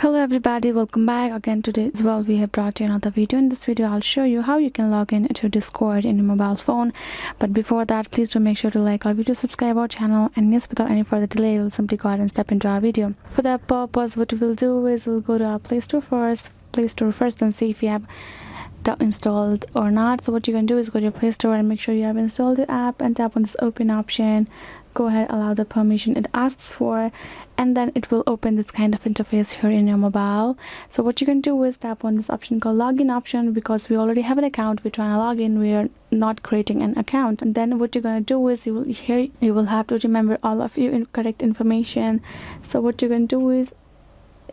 Hello everybody, welcome back again. Today as well we have brought you another video. In this video I'll show you how you can log in to Discord in your mobile phone. But before that, please do make sure to like our video, subscribe our channel, and yes, without any further delay we'll simply go ahead and step into our video. For that purpose, what we'll do is we'll go to our Play Store first and see if you have that installed or not. So what you can do is go to your Play Store and make sure you have installed the app and tap on this open option. Go ahead, allow the permission it asks for, and then it will open this kind of interface here in your mobile. So what you can do is tap on this option called login option. Because we already have an account, we're trying to log in, we are not creating an account. And then what you're going to do is you will have to remember all of your correct information. So what you're going to do is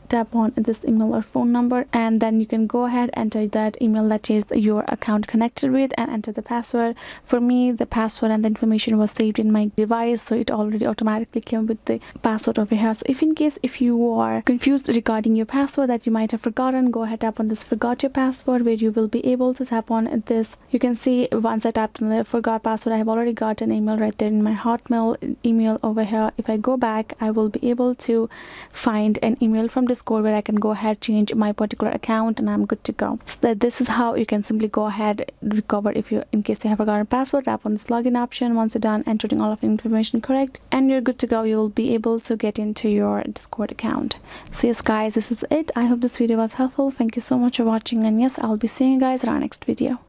tap on this email or phone number, and then you can go ahead, enter that email that is your account connected with, and enter the password. For me, the password and the information was saved in my device, so it already automatically came with the password over here. So if you are confused regarding your password that you might have forgotten, go ahead, tap on this forgot your password, where you will be able to tap on this. You can see once I tapped on the forgot password, I have already got an email right there in my Hotmail email over here. If I go back, I will be able to find an email from Discord where I can go ahead, change my particular account, and I'm good to go. So this is how you can simply go ahead, recover in case you have forgotten password. Tap on this login option. Once you're done entering all of the information correct, and you're good to go, you will be able to get into your Discord account. So yes guys, this is it. I hope this video was helpful. Thank you so much for watching, and yes, I'll be seeing you guys in our next video.